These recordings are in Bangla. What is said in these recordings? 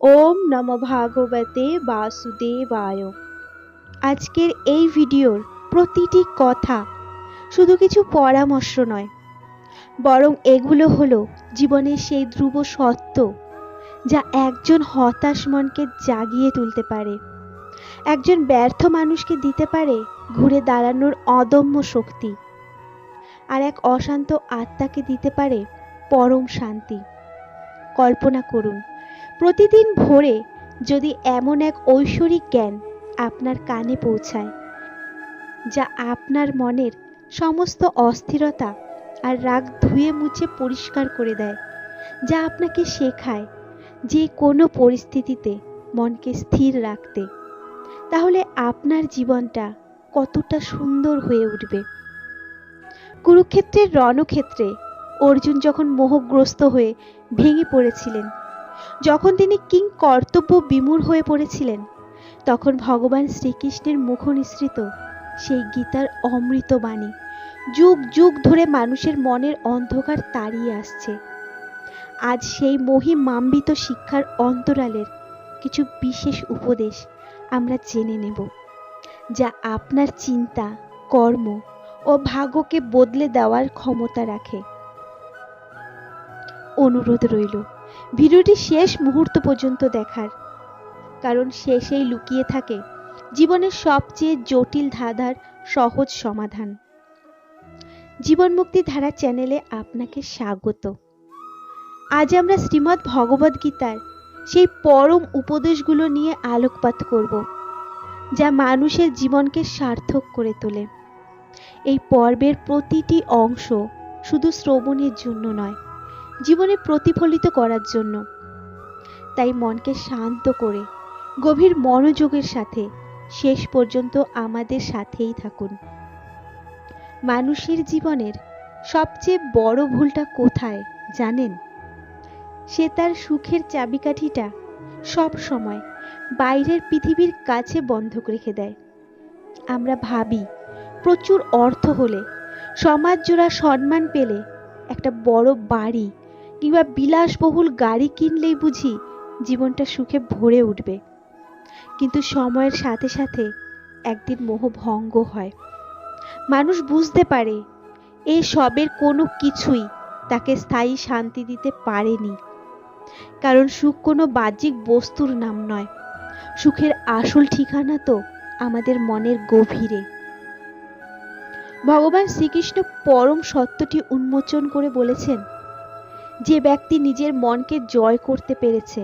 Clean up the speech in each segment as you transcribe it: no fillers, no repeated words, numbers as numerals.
ওম নমো ভাগবতে বাসুদেবায়। আজকের এই ভিডিওর প্রতিটি কথা শুধু কিছু পরামর্শ নয়, বরং এগুলো হলো জীবনের সেই ধ্রুব সত্য যা একজন হতাশ মনকে জাগিয়ে তুলতে পারে, একজন ব্যর্থ মানুষকে দিতে পারে ঘুরে দাঁড়ানোর অদম্য শক্তি, আর এক অশান্ত আত্মাকে দিতে পারে পরম শান্তি। কল্পনা করুন, প্রতিদিন ভোরে যদি এমন এক ঐশ্বরিক জ্ঞান আপনার কানে পৌঁছায়, যা আপনার মনের সমস্ত অস্থিরতা আর রাগ ধুয়ে মুছে পরিষ্কার করে দেয়, যা আপনাকে শেখায় যে কোনো পরিস্থিতিতে মনকে স্থির রাখতে, তাহলে আপনার জীবনটা কতটা সুন্দর হয়ে উঠবে। কুরুক্ষেত্রের রণক্ষেত্রে অর্জুন যখন মোহগ্রস্ত হয়ে ভেঙে পড়েছিলেন, যখন তিনি কিং কর্তব্য বিমূঢ় হয়ে পড়েছিলেন, তখন ভগবান শ্রীকৃষ্ণের মুখ নিঃসৃত সেই গীতার অমৃত বাণী যুগ যুগ ধরে মানুষের মনের অন্ধকার তাড়িয়ে আসছে। আজ সেই মহিমান্বিত শিক্ষার অন্তরালের কিছু বিশেষ উপদেশ আমরা জেনে নেব, যা আপনার চিন্তা, কর্ম ও ভাগ্যকে বদলে দেওয়ার ক্ষমতা রাখে। অনুরোধ রইল ভিডিওটি শেষ মুহূর্ত পর্যন্ত দেখার, কারণ শেষেই লুকিয়ে থাকে জীবনের সবচেয়ে জটিল ধাঁধার সহজ সমাধান। জীবন মুক্তি ধারা চ্যানেলে আপনাকে স্বাগত। আজ আমরা শ্রীমদ্ ভগবদ গীতার সেই পরম উপদেশগুলো নিয়ে আলোকপাত করব, যা মানুষের জীবনকে সার্থক করে তোলে। এই পর্বের প্রতিটি অংশ শুধু শ্রবণের জন্য নয়, জীবনে প্রতিফলিত করার জন্য। তাই মনকে শান্ত করে গভীর মনোযোগের সাথে শেষ পর্যন্ত আমাদের সাথেই থাকুন। মানুষের জীবনের সবচেয়ে বড় ভুলটা কোথায় জানেন? সে তার সুখের চাবিকাঠিটা সব সময় বাইরের পৃথিবীর কাছে বন্ধক রেখে দেয়। আমরা ভাবি প্রচুর অর্থ হলে, সমাজ জোড়া সম্মান পেলে, একটা বড় বাড়ি কিংবা বিলাসবহুল গাড়ি কিনলেই বুঝি জীবনটা সুখে ভরে উঠবে। কিন্তু সময়ের সাথে সাথে একদিন মোহ ভঙ্গ হয়। মানুষ বুঝতে পারে এই সবের কোনো কিছুই তাকে স্থায়ী শান্তি দিতে পারেনি, কারণ সুখ কোনো বাহ্যিক বস্তুর নাম নয়। সুখের আসল ঠিকানা তো আমাদের মনের গভীরে। ভগবান শ্রীকৃষ্ণ পরম সত্যটি উন্মোচন করে বলেছেন, যে ব্যক্তি নিজের মনকে জয় করতে পেরেছে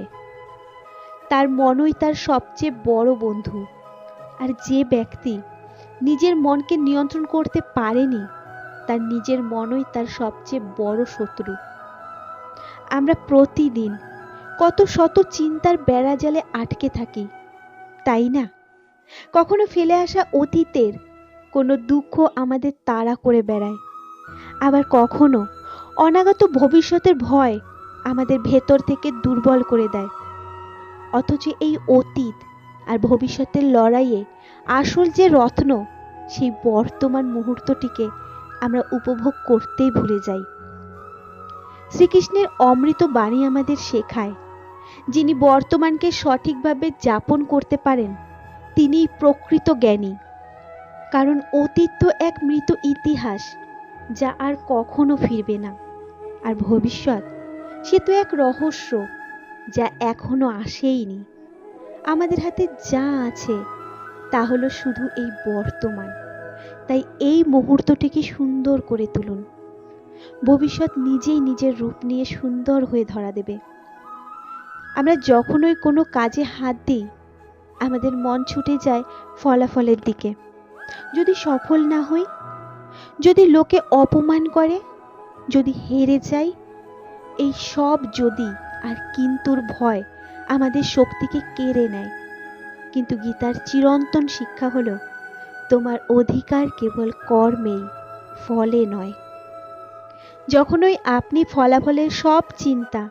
তার মনই তার সবচেয়ে বড় বন্ধু, আর যে ব্যক্তি নিজের মনকে নিয়ন্ত্রণ করতে পারেনি তার নিজের মনই তার সবচেয়ে বড় শত্রু। আমরা প্রতিদিন কত শত চিন্তার বেড়াজালে আটকে থাকি, তাই না? কখনো ফেলে আসা অতীতের কোনো দুঃখ আমাদের তাড়া করে বেড়ায়, আবার কখনো অনাগত ভবিষ্যতের ভয় আমাদের ভেতর থেকে দুর্বল করে দেয়। অথচ এই অতীত আর ভবিষ্যতের লড়াইয়ে আসল যে রত্ন, সেই বর্তমান মুহূর্তটিকে আমরা উপভোগ করতেই ভুলে যাই। শ্রীকৃষ্ণের অমৃত বাণী আমাদের শেখায়, যিনি বর্তমানকে সঠিকভাবে যাপন করতে পারেন তিনিই প্রকৃত জ্ঞানী। কারণ অতীত তো এক মৃত ইতিহাস, যা আর কখনো ফিরবে না, আর ভবিষ্যৎ সে তো এক রহস্য, যা এখনো আসেইনি। আমাদের হাতে যা আছে তা হলো শুধু এই বর্তমান। তাই এই মুহূর্তটিকে সুন্দর করে তুলুন। ভবিষ্যৎ নিজেই নিজের রূপ নিয়ে সুন্দর হয়ে ধরা দেবে। আমরা যখনই কোনো কাজে হাত দিই, আমাদের মন ছুটে যায় ফলাফলের দিকে। যদি সফল না হই, যদি লোকে অপমান করে, যদি হেরে যাই, এই সব যদি আর কিন্তুর ভয় আমাদের শক্তিকে কেড়ে নেয়। কিন্তু গীতার চিরন্তন শিক্ষা হলো, তোমার অধিকার কেবল কর্মেই, ফলে নয়। যখনই আপনি ফলাফলের সব চিন্তা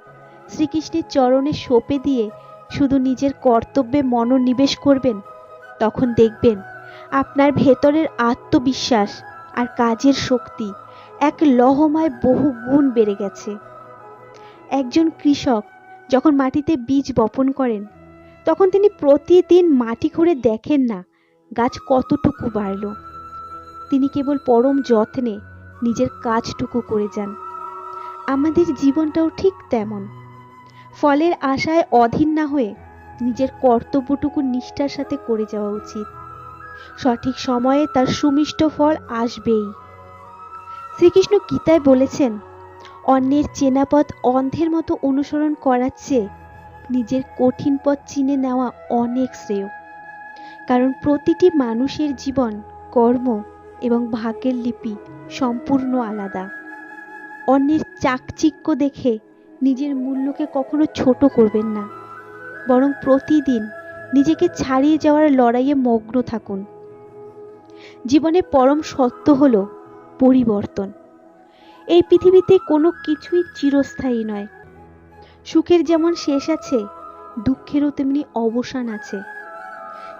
শ্রীকৃষ্ণের চরণে সঁপে দিয়ে শুধু নিজের কর্তব্যে মনোনিবেশ করবেন, তখন দেখবেন আপনার ভেতরের আত্মবিশ্বাস আর কাজের শক্তি এক লহমায় বহু গুণ বেড়ে গেছে। একজন কৃষক যখন মাটিতে বীজ বপন করেন, তখন তিনি প্রতিদিন মাটি খুঁড়ে দেখেন না গাছ কতটুকু বাড়ল। তিনি কেবল পরম যত্নে নিজের কাজটুকু করে যান। আমাদের জীবনটাও ঠিক তেমন। ফলের আশায় অধীর না হয়ে নিজের কর্তব্যটুকু নিষ্ঠার সাথে করে যাওয়া উচিত। সঠিক সময়ে তার সুমিষ্ট ফল আসবেই। শ্রীকৃষ্ণ গীতায় বলেছেন, অন্যের চেনা পথ অন্ধের মতো অনুসরণ করার চেয়ে নিজের কঠিন পথ চিনে নেওয়া অনেক শ্রেয়। কারণ প্রতিটি মানুষের জীবন, কর্ম এবং ভাগ্যের লিপি সম্পূর্ণ আলাদা। অন্যের চাকচিক্য দেখে নিজের মূল্যকে কখনো ছোট করবেন না, বরং প্রতিদিন নিজেকে ছাড়িয়ে যাওয়ার লড়াইয়ে মগ্ন থাকুন। জীবনে পরম সত্য হলো পরিবর্তন। এই পৃথিবীতে কোনো কিছুই চিরস্থায়ী নয়। সুখের যেমন শেষ আছে, দুঃখেরও তেমনি অবসান আছে।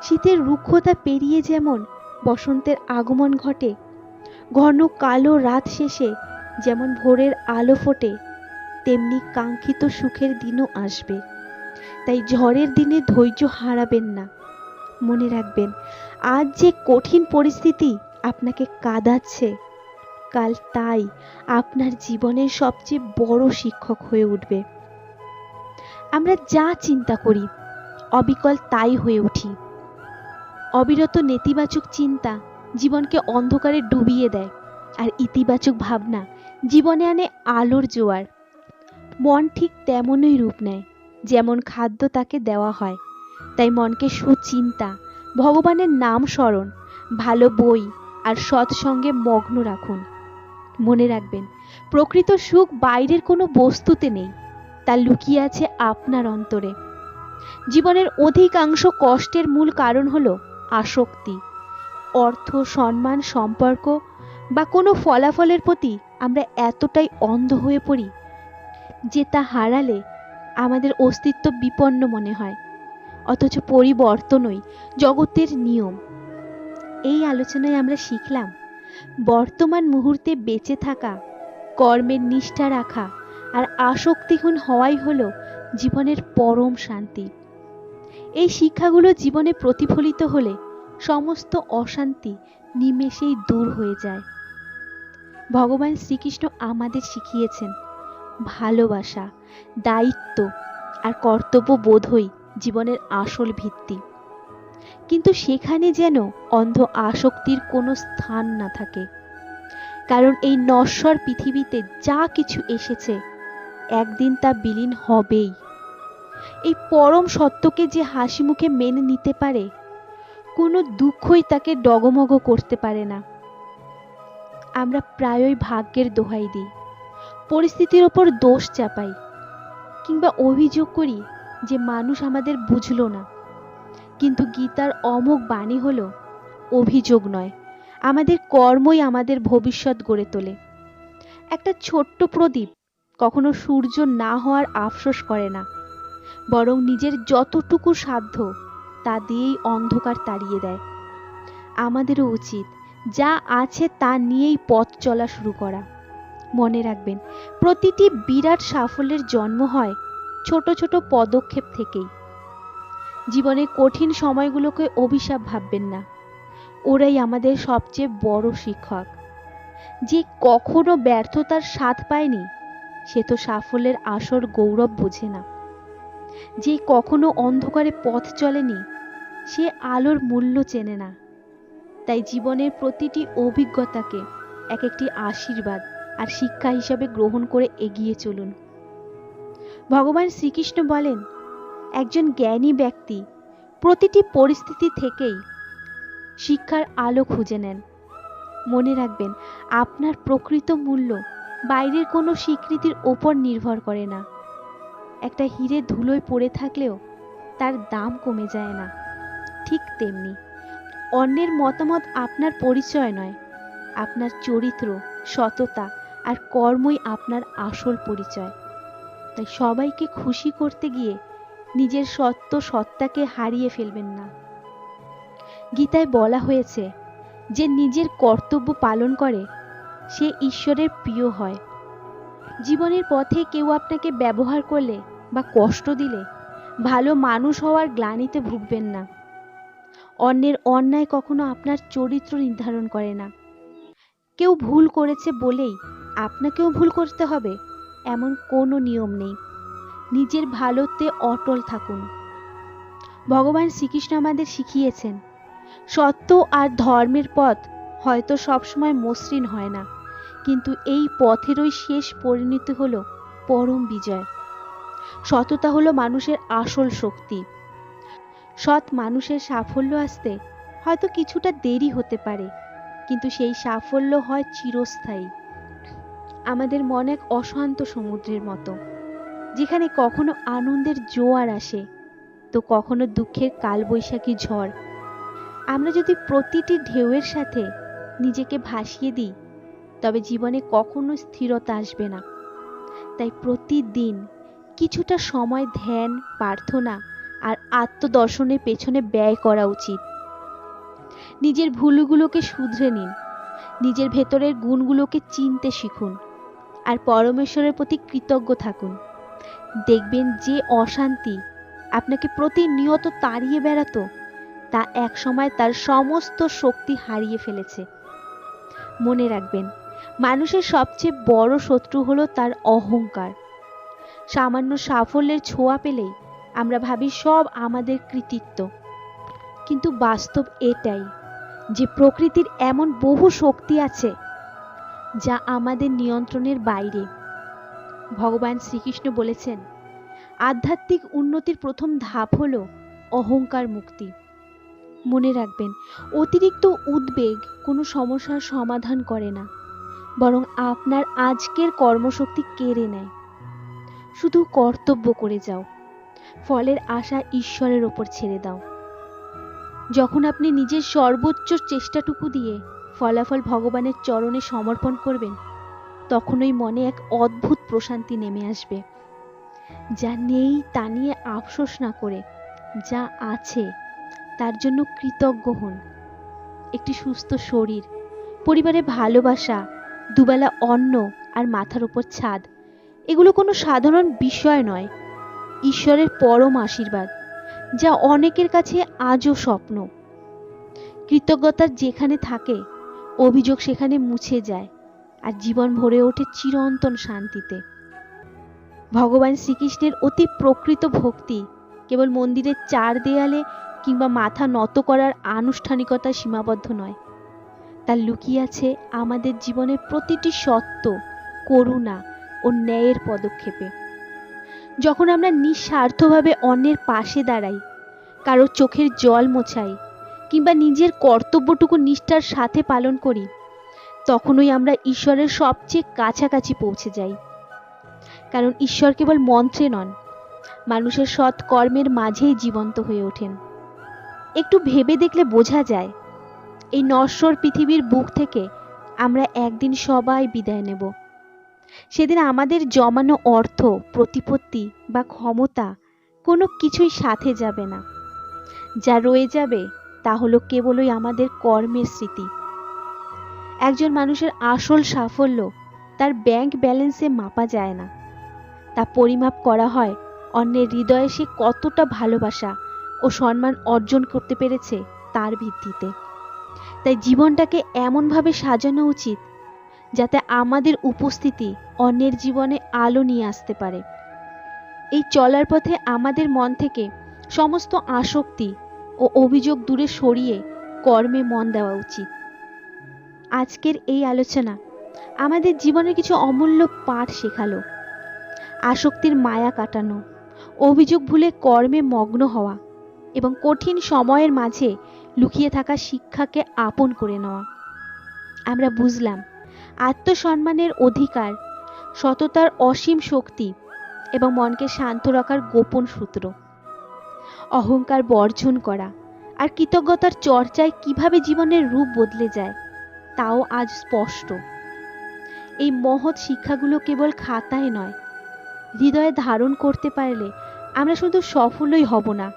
শীতের রুক্ষতা পেরিয়ে যেমন বসন্তের আগমন ঘটে, ঘন কালো রাত শেষে যেমন ভোরের আলো ফোটে, তেমনি কাঙ্ক্ষিত সুখের দিনও আসবে। তাই ঝড়ের দিনে ধৈর্য হারাবেন না। মনে রাখবেন, আজ যে কঠিন পরিস্থিতি আপনাকে কাঁদাচ্ছে, কাল তাই আপনার জীবনের সবচেয়ে বড় শিক্ষক হয়ে উঠবে। আমরা যা চিন্তা করি অবিকল তাই হয়ে উঠি। অবিরত নেতিবাচক চিন্তা জীবনকে অন্ধকারে ডুবিয়ে দেয়, আর ইতিবাচক ভাবনা জীবনে আনে আলোর জোয়ার। মন ঠিক তেমনই রূপ নেয় যেমন খাদ্য তাকে দেওয়া হয়। তাই মনকে সুচিন্তা, ভগবানের নাম স্মরণ, ভালো বই আর সৎসঙ্গে মগ্ন রাখুন। মনে রাখবেন, প্রকৃত সুখ বাইরের কোনো বস্তুতে নেই, তা লুকিয়ে আছে আপনার অন্তরে। জীবনের অধিকাংশ কষ্টের মূল কারণ হলো আসক্তি। অর্থ, সম্মান, সম্পর্ক বা কোনো ফলাফলের প্রতি আমরা এতটাই অন্ধ হয়ে পড়ি যে তা হারালে আমাদের অস্তিত্ব বিপন্ন মনে হয়। অথচ পরিবর্তনই জগতের নিয়ম। এই আলোচনায় আমরা শিখলাম, বর্তমান মুহূর্তে বেঁচে থাকা, কর্মের নিষ্ঠা রাখা আর আসক্তিহীন হওয়াই হলো জীবনের পরম শান্তি। এই শিক্ষাগুলো জীবনে প্রতিফলিত হলে সমস্ত অশান্তি নিমেষেই দূর হয়ে যায়। ভগবান শ্রীকৃষ্ণ আমাদের শিখিয়েছেন, ভালোবাসা, দায়িত্ব আর কর্তব্য বোধই জীবনের আসল ভিত্তি। কিন্তু সেখানে যেন অন্ধ আসক্তির কোনো স্থান না থাকে। কারণ এই নশ্বর পৃথিবীতে যা কিছু এসেছে একদিন তা বিলীন হবেই। এই পরম সত্যকে যে হাসি মুখে মেনে নিতে পারে, কোনো দুঃখই তাকে ডগমগ করতে পারে না। আমরা প্রায়ই ভাগ্যের দোহাই দিই, পরিস্থিতির ওপর দোষ চাপাই, কিংবা অভিযোগ করি যে মানুষ আমাদের বুঝলো না। কিন্তু গীতার অমোঘ বাণী হলো, অভিযোগ নয়, আমাদের কর্মই আমাদের ভবিষ্যৎ গড়ে তোলে। একটা ছোট্ট প্রদীপ কখনো সূর্য না হওয়ার আফসোস করে না, বরং নিজের যতটুকু সাধ্য তা দিয়েই অন্ধকার তাড়িয়ে দেয়। আমাদেরও উচিত যা আছে তা নিয়েই পথ চলা শুরু করা। মনে রাখবেন, প্রতিটি বিরাট সাফল্যের জন্ম হয় ছোট ছোট পদক্ষেপ থেকেই। জীবনের কঠিন সময়গুলোকে অভিশাপ ভাববেন না, ওরাই আমাদের সবচেয়ে বড় শিক্ষক। যে কখনো ব্যর্থতার স্বাদ পায়নি, সে তো সাফল্যের আসল গৌরব বোঝে না। যে কখনো অন্ধকারে পথ চলেনি, সে আলোর মূল্য চেনে না। তাই জীবনের প্রতিটি অভিজ্ঞতাকে এক একটি আশীর্বাদ আর শিক্ষা হিসাবে গ্রহণ করে এগিয়ে চলুন। ভগবান শ্রীকৃষ্ণ বলেন, একজন জ্ঞানী ব্যক্তি প্রতিটি পরিস্থিতি থেকেই শিক্ষার আলো খুঁজে নেন। মনে রাখবেন, আপনার প্রকৃত মূল্য বাইরের কোনো স্বীকৃতির ওপর নির্ভর করে না। একটা হিরে ধুলোয় পড়ে থাকলেও তার দাম কমে যায় না। ঠিক তেমনি অন্যের মতামত আপনার পরিচয় নয়, আপনার চরিত্র, সততা আর কর্মই আপনার আসল পরিচয়। তাই সবাইকে খুশি করতে গিয়ে নিজের সত্তাকে হারিয়ে ফেলবেন না। গীতায় বলা হয়েছে, যে নিজের কর্তব্য পালন করে সে ঈশ্বরের প্রিয় হয়। জীবনের পথে কেউ আপনাকে ব্যবহার করলে বা কষ্ট দিলে ভালো মানুষ হওয়ার গ্লানিতে ভুগবেন না। অন্যের অন্যায় কখনো আপনার চরিত্র নির্ধারণ করে না। কেউ ভুল করেছে বলেই আপনাকেও ভুল করতে হবে এমন কোনো নিয়ম নেই। নিজের ভালোতে অটল থাকুন। ভগবান শ্রীকৃষ্ণ আমাদের শিখিয়েছেন, সত্য আর ধর্মের পথ হয়তো সবসময় মসৃণ হয় না, কিন্তু এই পথেরই শেষ পরিণতি হলো পরম বিজয়। সততা হলো মানুষের আসল শক্তি। সৎ মানুষের সাফল্য আসতে হয়তো কিছুটা দেরি হতে পারে, কিন্তু সেই সাফল্য হয় চিরস্থায়ী। আমাদের মন এক অশান্ত সমুদ্রের মতো, যেখানে কখনো আনন্দের জোয়ার আসে তো কখনো দুঃখের কালবৈশাখী ঝড়। আমরা যদি প্রতিটি ঢেউয়ের সাথে নিজেকে ভাসিয়ে দিই তবে জীবনে কখনো স্থিরতা আসবে না। তাই প্রতিদিন কিছুটা সময় ধ্যান, প্রার্থনা আর আত্মদর্শনের পেছনে ব্যয় করা উচিত। নিজের ভুলগুলোকে শুধরে নিন, নিজের ভেতরের গুণগুলোকে চিনতে শিখুন আর পরমেশ্বরের প্রতি কৃতজ্ঞ থাকুন। দেখবেন যে অশান্তি আপনাকে প্রতিনিয়ত তাড়িয়ে বেড়াতো তা একসময় তার সমস্ত শক্তি হারিয়ে ফেলেছে। মনে রাখবেন, মানুষের সবচেয়ে বড় শত্রু হলো তার অহংকার। সামান্য সাফল্যের ছোঁয়া পেলেই আমরা ভাবি সব আমাদের কৃতিত্ব, কিন্তু বাস্তব এটাই যে প্রকৃতির এমন বহু শক্তি আছে যা আমাদের নিয়ন্ত্রণের বাইরে। ভগবান শ্রীকৃষ্ণ বলেছেন, আধ্যাত্মিক উন্নতির প্রথম ধাপ হলো অহংকার মুক্তি। মনে রাখবেন, অতিরিক্ত উদ্বেগ কোনো সমস্যার সমাধান করে না, বরং আপনার আজকের কর্মশক্তি কেড়ে নেয়। শুধু কর্তব্য করে যাও, ফলের আশা ঈশ্বরের ওপর ছেড়ে দাও। যখন আপনি নিজের সর্বোচ্চ চেষ্টাটুকু দিয়ে ফলাফল ভগবানের চরণে সমর্পণ করবেন, তখনই মনে এক অদ্ভুত প্রশান্তি নেমে আসবে। যা নেই তা নিয়ে আফসোস না করে যা আছে তার জন্য কৃতজ্ঞ হন। একটি সুস্থ শরীর, পরিবারে ভালোবাসা, দুবেলা অন্ন আর মাথার উপর ছাদ, এগুলো কোনো সাধারণ বিষয় নয়, ঈশ্বরের পরম আশীর্বাদ যা অনেকের কাছে আজও স্বপ্ন। কৃতজ্ঞতা যেখানে থাকে অভিযোগ সেখানে মুছে যায় আর জীবন ভরে ওঠে চিরন্তন শান্তিতে। ভগবান শ্রীকৃষ্ণের অতি প্রকৃত ভক্তি কেবল মন্দিরের চার দেয়ালে কিংবা মাথা নত করার আনুষ্ঠানিকতায় সীমাবদ্ধ নয়, তা লুকিয়ে আছে আমাদের জীবনের প্রতিটি সত্য, করুণা ও ন্যায়ের পদক্ষেপে। যখন আমরা নিঃস্বার্থভাবে অন্যের পাশে দাঁড়াই, কারো চোখের জল মোছাই কিংবা নিজের কর্তব্যটুকু নিষ্ঠার সাথে পালন করি, তখনই আমরা ঈশ্বরের সবচেয়ে কাছাকাছি পৌঁছে যাই। কারণ ঈশ্বর কেবল মন্ত্রে নন, মানুষের সৎ কর্মের মাঝেই জীবন্ত হয়ে ওঠেন। একটু ভেবে দেখলে বোঝা যায়, এই নশ্বর পৃথিবীর বুক থেকে আমরা একদিন সবাই বিদায় নেব। সেদিন আমাদের জমানো অর্থ, প্রতিপত্তি বা ক্ষমতা কোনো কিছুই সাথে যাবে না। যা রয়ে যাবে তা হলো কেবলই আমাদের কর্মের স্মৃতি। একজন মানুষের আসল সাফল্য তার ব্যাংক ব্যালেন্সে মাপা যায় না, তা পরিমাপ করা হয় অন্যের হৃদয়ে সে কতটা ভালোবাসা ও সম্মান অর্জন করতে পেরেছে তার ভিত্তিতে। তাই জীবনটাকে এমনভাবে সাজানো উচিত যাতে আমাদের উপস্থিতি অন্যের জীবনে আলো নিয়ে আসতে পারে। এই চলার পথে আমাদের মন থেকে সমস্ত আসক্তি ও অভিযোগ দূরে সরিয়ে কর্মে মন দেওয়া উচিত। আজকের এই আলোচনা আমাদের জীবনের কিছু অমূল্য পাঠ শেখালো। আসক্তির মায়া কাটানো, অভিযোগ ভুলে কর্মে মগ্ন হওয়া এবং কঠিন সময়ের মাঝে লুকিয়ে থাকা শিক্ষাকে আপন করে নেওয়া। আমরা বুঝলাম আত্মসম্মানের অধিকার, সততার অসীম শক্তি এবং মনকে শান্ত রাখার গোপন সূত্র। অহংকার বর্জন করা আর কৃতজ্ঞতার চর্চায় কিভাবে জীবনের রূপ বদলে যায় তাও আজ স্পষ্ট। এই মহৎ শিক্ষাগুলো কেবল খাতায় নয়, হৃদয়ে ধারণ করতে পারলে আমরা শুধু সফলই হব না,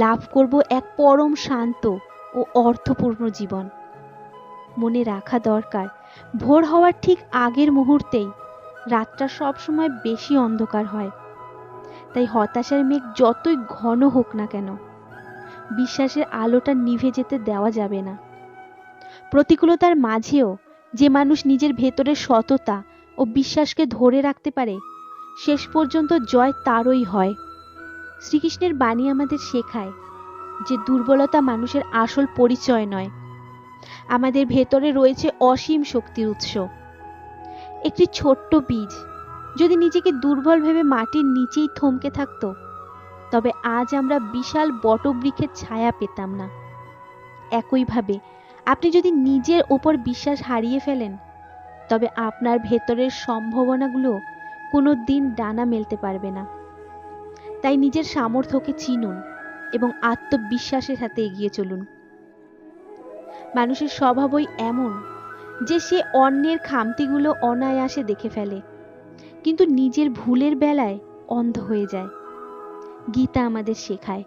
লাভ করব এক পরম শান্ত ও অর্থপূর্ণ জীবন। মনে রাখা দরকার, ভোর হওয়ার ঠিক আগের মুহূর্তেই রাতটা সবসময় বেশি অন্ধকার হয়। তাই হতাশার মেঘ যতই ঘন হোক না কেন, বিশ্বাসের আলোটা নিভে যেতে দেওয়া যাবে না। প্রতিকূলতার মাঝেও যে মানুষ নিজের ভেতরের সততা ও বিশ্বাসকে ধরে রাখতে পারে, শেষ পর্যন্ত জয় তারই হয়। শ্রীকৃষ্ণের বাণী আমাদের শেখায় যে দুর্বলতা মানুষের আসল পরিচয় নয়। আমাদের ভেতরে রয়েছে অসীম শক্তির উৎস। একটি ছোট্ট বীজ যদি নিজেকে দুর্বল ভেবে মাটির নিচেই থমকে থাকতো, তবে আজ আমরা বিশাল বটবৃক্ষের ছায়া পেতাম না। একইভাবে আপনি যদি নিজের ওপর বিশ্বাস হারিয়ে ফেলেন, তবে আপনার ভেতরের সম্ভাবনাগুলো কোনো দিন ডানা মেলতে পারবে না। তাই নিজের সামর্থ্যকে চিনুন এবং আত্মবিশ্বাসের সাথে এগিয়ে চলুন। মানুষের স্বভাবই এমন যে সে অন্যের খামতিগুলো অনায়াসে দেখে ফেলে, কিন্তু নিজের ভুলের বেলায় অন্ধ হয়ে যায়। গীতা আমাদের শেখায়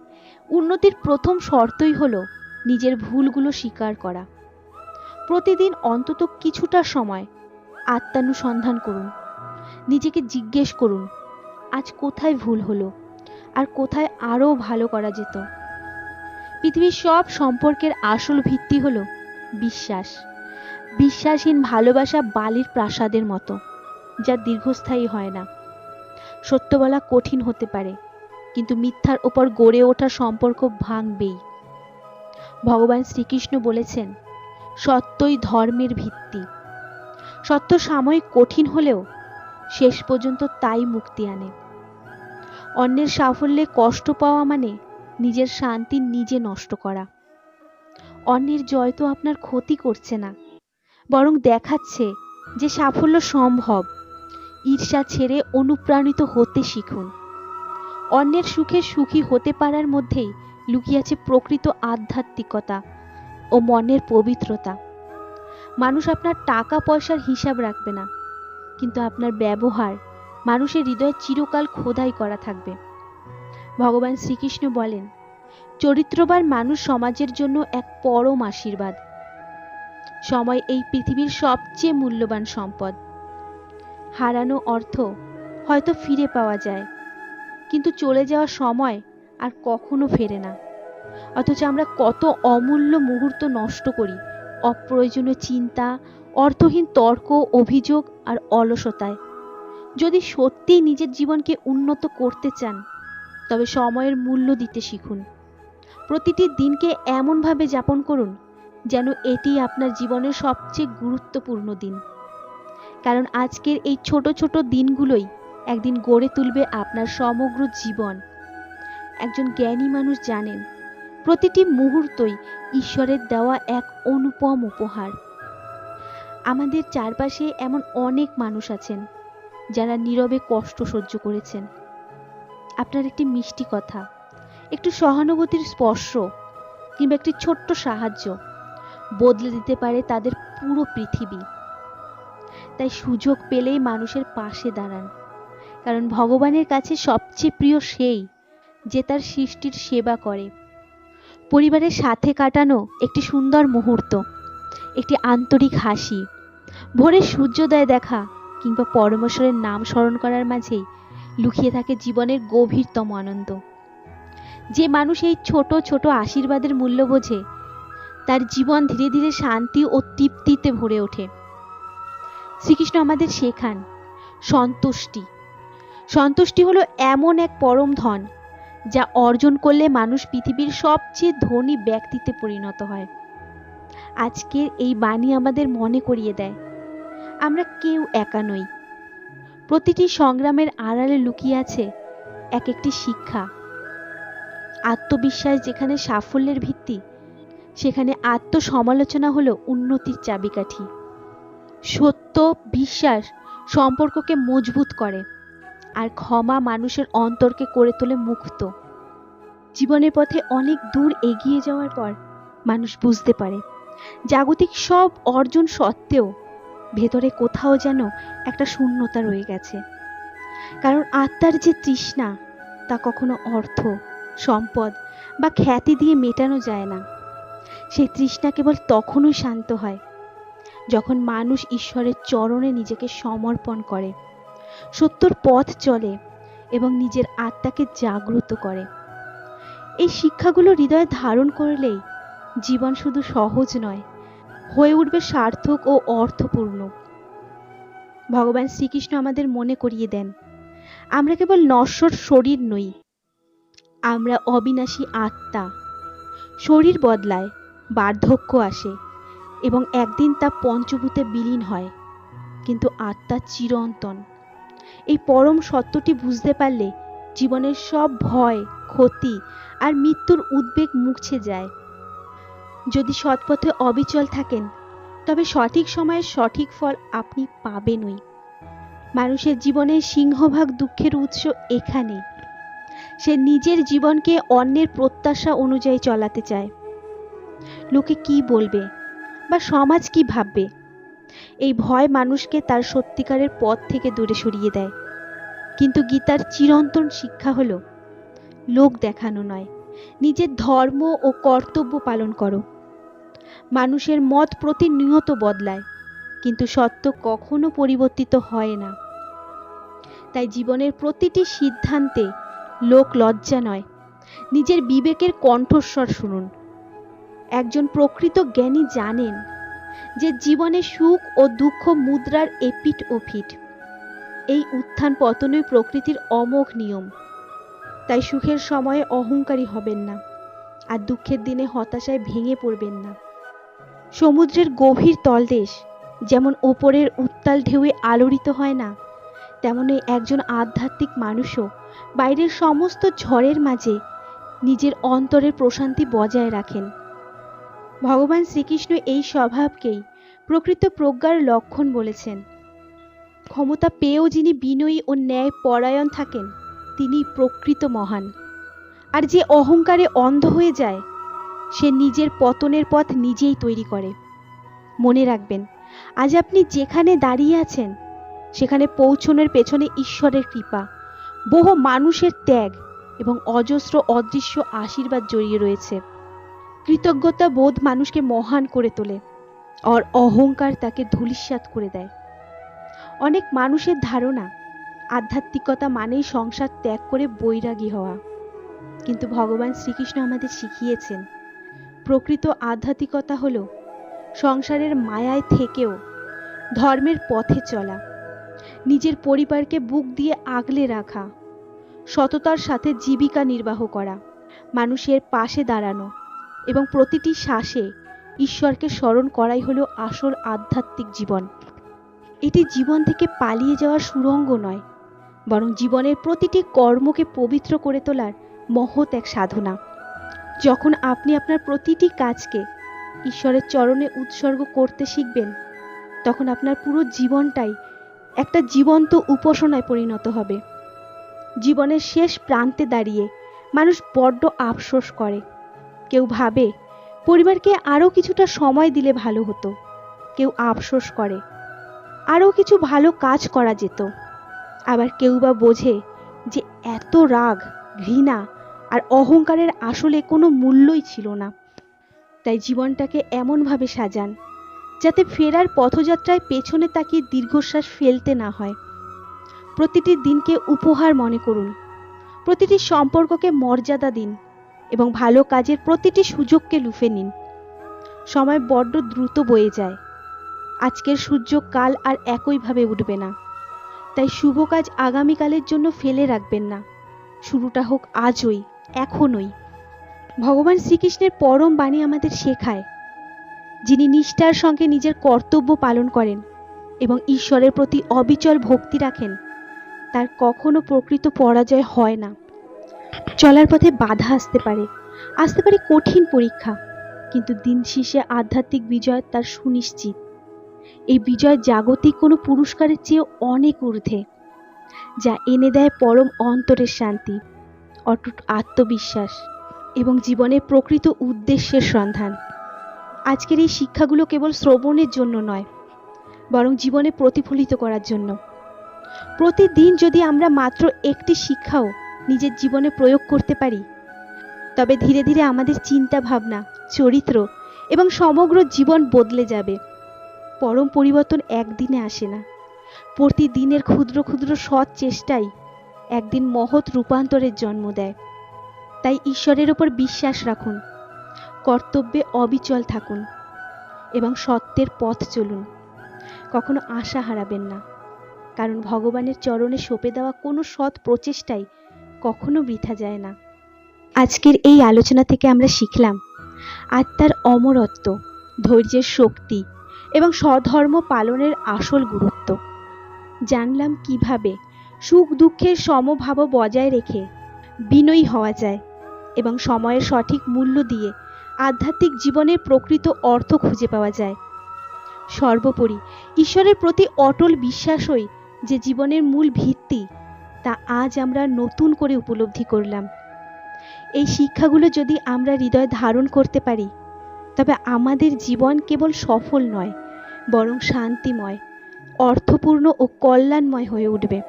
উন্নতির প্রথম শর্তই হলো নিজের ভুলগুলো স্বীকার করা। প্রতিদিন অন্তত কিছুটা সময় আত্মানুসন্ধান করুন। নিজেকে জিজ্ঞেস করুন, আজ কোথায় ভুল হলো আর কোথায় আরও ভালো করা যেত। পৃথিবীর সব সম্পর্কের আসল ভিত্তি হলো বিশ্বাস। বিশ্বাসহীন ভালোবাসা বালির প্রাসাদের মতো, যা দীর্ঘস্থায়ী হয় না। সত্য বলা কঠিন হতে পারে, কিন্তু মিথ্যার ওপর গড়ে ওঠা সম্পর্ক ভাঙবেই। ভগবান শ্রীকৃষ্ণ বলেছেন, সত্যই ধর্মের ভিত্তি। সত্য সাময়িক কঠিন হলেও শেষ পর্যন্ত তাই মুক্তি আনে। অন্যের সাফল্যে কষ্ট পাওয়া মানে নিজের শান্তি নিজে নষ্ট করা। অন্যের জয় তো আপনার ক্ষতি করছে না, বরং দেখাচ্ছে যে সাফল্য সম্ভব। ঈর্ষা ছেড়ে অনুপ্রাণিত হতে শিখুন। অন্যের সুখে সুখী হতে পারার মধ্যেই লুকিয়ে আছে প্রকৃত আধ্যাত্মিকতা ও মনের পবিত্রতা। মানুষ আপনার টাকা পয়সার হিসাব রাখবে না, কিন্তু আপনার ব্যবহার মানুষের হৃদয়ে চিরকাল খোদাই করা থাকবে। ভগবান শ্রীকৃষ্ণ বলেন, চরিত্রবান মানুষ সমাজের জন্য এক পরম আশীর্বাদ। সময় এই পৃথিবীর সবচেয়ে মূল্যবান সম্পদ। হারানো অর্থ হয়তো ফিরে পাওয়া যায়, কিন্তু চলে যাওয়া সময় আর কখনো ফেরে না। অথচ আমরা কত অমূল্য মুহূর্ত নষ্ট করি অপ্রয়োজনীয় চিন্তা, অর্থহীন তর্ক, অভিযোগ আর অলসতায়। যদি সত্যিই নিজের জীবনকে উন্নত করতে চান, তবে সময়ের মূল্য দিতে শিখুন। প্রতিটি দিনকে এমনভাবে যাপন করুন যেন এটি আপনার জীবনের সবচেয়ে গুরুত্বপূর্ণ দিন। কারণ আজকের এই ছোট ছোট দিনগুলোই একদিন গড়ে তুলবে আপনার সমগ্র জীবন। একজন জ্ঞানী মানুষ জানেন, প্রতিটি মুহূর্তই ঈশ্বরের দেওয়া এক অনুপম উপহার। আমাদের চারপাশে এমন অনেক মানুষ আছেন যারা নীরবে কষ্ট সহ্য করেছেন। আপনার একটি মিষ্টি কথা, একটু সহানুভূতির স্পর্শ কিংবা একটি ছোট্ট সাহায্য বদলে দিতে পারে তাদের পুরো পৃথিবী। তাই সুযোগ পেলেই মানুষের পাশে দাঁড়ান, কারণ ভগবানের কাছে সবচেয়ে প্রিয় সেই যে তার সৃষ্টির সেবা করে। পরিবারের সাথে কাটানো একটি সুন্দর মুহূর্ত, একটি আন্তরিক হাসি, ভোরের সূর্যোদয় দেখা কিংবা পরমেশ্বরের নাম স্মরণ করার মাঝেই লুকিয়ে থাকে জীবনের গভীরতম আনন্দ। যে মানুষ এই ছোট ছোট আশীর্বাদের মূল্য বোঝে, তার জীবন ধীরে ধীরে শান্তি ও তৃপ্তিতে ভরে ওঠে। শ্রীকৃষ্ণ আমাদের শেখান সন্তুষ্টি। সন্তুষ্টি হলো এমন এক পরম ধন যা অর্জন করলে মানুষ পৃথিবীর সবচেয়ে ধনী ব্যক্তিতে পরিণত হয়। আজকের এই বাণী আমাদের মনে করিয়ে দেয়, আমরা কেউ একা নই। প্রতিটি সংগ্রামের আড়ালে লুকিয়ে আছে এক একটি শিক্ষা। আত্মবিশ্বাস যেখানে সাফল্যের ভিত্তি, সেখানে আত্মসমালোচনা হলো উন্নতির চাবিকাঠি। সত্য, বিশ্বাস সম্পর্ককে মজবুত করে, আর ক্ষমা মানুষের অন্তরকে করে তোলে মুক্ত। জীবনের পথে অনেক দূর এগিয়ে যাওয়ার পর মানুষ বুঝতে পারে, জাগতিক সব অর্জন সত্ত্বেও ভেতরে কোথাও যেন একটা শূন্যতা রয়ে গেছে। কারণ আত্মার যে তৃষ্ণা, তা কখনো অর্থ, সম্পদ বা খ্যাতি দিয়ে মেটানো যায় না। সেই তৃষ্ণা কেবল তখনই শান্ত হয় যখন মানুষ ঈশ্বরের চরণে নিজেকে সমর্পণ করে, সত্যর পথ চলে এবং নিজের আত্মাকে জাগ্রত করে। এই শিক্ষাগুলো হৃদয়ে ধারণ করলেই জীবন শুধু সহজ নয়, হয়ে উঠবে সার্থক ও অর্থপূর্ণ। ভগবান শ্রীকৃষ্ণ আমাদের মনে করিয়ে দেন, আমরা কেবল নশ্বর শরীর নই, আমরা অবিনাশী আত্মা। শরীর বদলায়, বার্ধক্য আসে এবং একদিন তা পঞ্চভূতে বিলীন হয়, কিন্তু আত্মা চিরন্তন। এই পরম সত্যটি বুঝতে পারলে জীবনের সব ভয়, ক্ষতি আর মৃত্যুর উদ্বেগ মুছে যায়। যদি সৎপথে অবিচল থাকেন, তবে সঠিক সময়ে সঠিক ফল আপনি পাবেনই। মানুষের জীবনের সিংহভাগ দুঃখের উৎস এখানে। সে নিজের জীবনকে অন্যের প্রত্যাশা অনুযায়ী চালাতে চায়। লোকে কি বলবে বা সমাজ কি ভাববে, এই ভয় মানুষকে তার সত্যিকারের পথ থেকে দূরে সরিয়ে দেয়। কিন্তু গীতার চিরন্তন শিক্ষা হলো, লোক দেখানো নয়, নিজের ধর্ম ও কর্তব্য পালন করো। মানুষের মত প্রতিনিয়ত বদলায়, কিন্তু সত্য কখনো পরিবর্তিত হয় না। তাই জীবনের প্রতিটি সিদ্ধান্তে লোক লজ্জা নয়, নিজের বিবেকের কণ্ঠস্বর শুনুন। একজন প্রকৃত জ্ঞানী জানেন যে জীবনে সুখ ও দুঃখ মুদ্রার এপিঠ ওপিঠ। এই উত্থান পতনই প্রকৃতির অমোঘ নিয়ম। তাই সুখের সময়ে অহংকারী হবেন না, আর দুঃখের দিনে হতাশায় ভেঙে পড়বেন না। সমুদ্রের গভীর তলদেশ যেমন ওপরের উত্তাল ঢেউয়ে আলোড়িত হয় না, তেমনই একজন আধ্যাত্মিক মানুষও বাইরের সমস্ত ঝড়ের মাঝে নিজের অন্তরের প্রশান্তি বজায় রাখেন। ভগবান শ্রীকৃষ্ণ এই স্বভাবকেই প্রকৃত প্রজ্ঞার লক্ষণ বলেছেন। ক্ষমতা পেয়েও যিনি বিনয়ী ও ন্যায় পরায়ণ থাকেন, তিনি প্রকৃত মহান। আর যে অহংকারে অন্ধ হয়ে যায়, সে নিজের পতনের পথ নিজেই তৈরি করে। মনে রাখবেন, আজ আপনি যেখানে দাঁড়িয়ে আছেন, সেখানে পৌঁছানোর পেছনে ঈশ্বরের কৃপা, বহু মানুষের ত্যাগ এবং অজস্র অদৃশ্য আশীর্বাদ জড়িয়ে রয়েছে। কৃতজ্ঞতা বোধ মানুষকে মহান করে তোলে, আর অহংকার তাকে ধূলিসাৎ করে দেয়। অনেক মানুষের ধারণা আধ্যাত্মিকতা মানেই সংসার ত্যাগ করে বৈরাগী হওয়া, কিন্তু ভগবান শ্রীকৃষ্ণ আমাদের শিখিয়েছেন, প্রকৃত আধ্যাত্মিকতা হলো সংসারের মায়ায় থেকেও ধর্মের পথে চলা, নিজের পরিবারকে বুক দিয়ে আগলে রাখা, সততার সাথে জীবিকা নির্বাহ করা, মানুষের পাশে দাঁড়ানো এবং প্রতিটি শ্বাসে ঈশ্বরকে স্মরণ করাই হলো আসল আধ্যাত্মিক জীবন। এটি জীবন থেকে পালিয়ে যাওয়ার সুড়ঙ্গ নয়, বরং জীবনের প্রতিটি কর্মকে পবিত্র করে তোলার মহৎ এক সাধনা। যখন আপনি আপনার প্রতিটি কাজকে ঈশ্বরের চরণে উৎসর্গ করতে শিখবেন, তখন আপনার পুরো জীবনটাই একটা জীবন্ত উপাসনায় পরিণত হবে। জীবনের শেষ প্রান্তে দাঁড়িয়ে মানুষ বড্ড আফসোস করে। কেউ ভাবে পরিবারকে আরও কিছুটা সময় দিলে ভালো হতো, কেউ আফসোস করে আরও কিছু ভালো কাজ করা যেত, আবার কেউ বা বোঝে যে এত রাগ, ঘৃণা আর অহংকারের আসলে কোনো মূল্যই ছিল না। তাই জীবনটাকে এমনভাবে সাজান যাতে ফেরার পথযাত্রায় পেছনে তাকিয়ে দীর্ঘশ্বাস ফেলতে না হয়। প্রতিটি দিনকে উপহার মনে করুন, প্রতিটি সম্পর্ককে মর্যাদা দিন এবং ভালো কাজের প্রতিটি সুযোগকে লুফে নিন। সময় বড্ড দ্রুত বয়ে যায়, আজকের সূর্য কাল আর একইভাবে উঠবে না। তাই শুভ কাজ আগামীকালের জন্য ফেলে রাখবেন না, শুরুটা হোক আজই, এখনই। ভগবান শ্রীকৃষ্ণের পরম বাণী আমাদের শেখায়, যিনি নিষ্ঠার সঙ্গে নিজের কর্তব্য পালন করেন এবং ঈশ্বরের প্রতি অবিচল ভক্তি রাখেন, তার কখনো প্রকৃত পরাজয় হয় না। চলার পথে বাধা আসতে পারে কঠিন পরীক্ষা, কিন্তু দিন শেষে আধ্যাত্মিক বিজয় তার সুনিশ্চিত। এই বিজয় জাগতিক কোনো পুরস্কারের চেয়ে অনেক ঊর্ধ্বে, যা এনে দেয় পরম অন্তরের শান্তি, অটুট আত্মবিশ্বাস এবং জীবনের প্রকৃত উদ্দেশ্যের সন্ধান। আজকের এই শিক্ষাগুলো কেবল শ্রবণের জন্য নয়, বরং জীবনে প্রতিফলিত করার জন্য। প্রতিদিন যদি আমরা মাত্র একটি শিক্ষাও নিজের জীবনে প্রয়োগ করতে পারি, তবে ধীরে ধীরে আমাদের চিন্তা ভাবনা, চরিত্র এবং সমগ্র জীবন বদলে যাবে। পরম পরিবর্তন একদিনে আসে না, প্রতিদিনের ক্ষুদ্র ক্ষুদ্র সৎ চেষ্টাই একদিন মহৎ রূপান্তরের জন্ম দেয়। তাই ঈশ্বরের ওপর বিশ্বাস রাখুন, কর্তব্যে অবিচল থাকুন এবং সত্যের পথ চলুন। কখনো আশা হারাবেন না, কারণ ভগবানের চরণে সঁপে দেওয়া কোনো সৎ প্রচেষ্টাই কখনো বৃথা যায় না। আজকের এই আলোচনা থেকে আমরা শিখলাম আত্মার অমরত্ব, ধৈর্যের শক্তি এবং স্বধর্ম পালনের আসল গুরুত্ব। জানলাম কিভাবে সুখ দুঃখের সমভাব বজায় রেখে বিনয়ী হওয়া যায় এবং সময়ের সঠিক মূল্য দিয়ে আধ্যাত্মিক জীবনের প্রকৃত অর্থ খুঁজে পাওয়া যায়। সর্বোপরি ঈশ্বরের প্রতি অটল বিশ্বাসই যে জীবনের মূল ভিত্তি, তা আজ আমরা নতুন করে উপলব্ধি করলাম। এই শিক্ষাগুলো যদি আমরা হৃদয়ে ধারণ করতে পারি, তবে আমাদের জীবন কেবল সফল নয়, বরং শান্তিময়, অর্থপূর্ণ ও কল্যাণময় হয়ে উঠবে।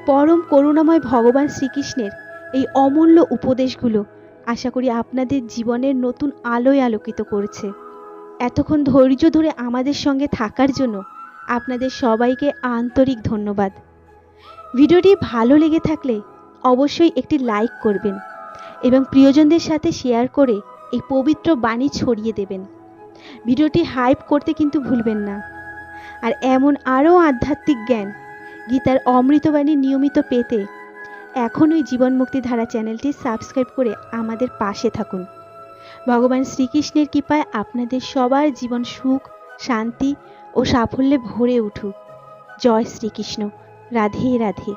পরম করুণাময় ভগবান শ্রীকৃষ্ণের এই অমূল্য উপদেশগুলো আশা করি আপনাদের জীবনের নতুন আলোয় আলোকিত করেছে। এতক্ষণ ধৈর্য ধরে আমাদের সঙ্গে থাকার জন্য আপনাদের সবাইকে আন্তরিক ধন্যবাদ। ভিডিওটি ভালো লেগে থাকলে অবশ্যই একটি লাইক করবেন এবং প্রিয়জনদের সাথে শেয়ার করে এই পবিত্র বাণী ছড়িয়ে দেবেন। ভিডিওটি হাইপ করতে কিন্তু ভুলবেন না। আর এমন আরও আধ্যাত্মিক জ্ঞান, গীতার অমৃতবাণী নিয়মিত পেতে এখনই জীবন মুক্তি ধারা চ্যানেলটি সাবস্ক্রাইব করে আমাদের পাশে থাকুন। ভগবান শ্রীকৃষ্ণের কৃপায় আপনাদের সবার জীবন সুখ, শান্তি ও সাফল্যে ভরে উঠুক। জয় শ্রীকৃষ্ণ। রাধে রাধে।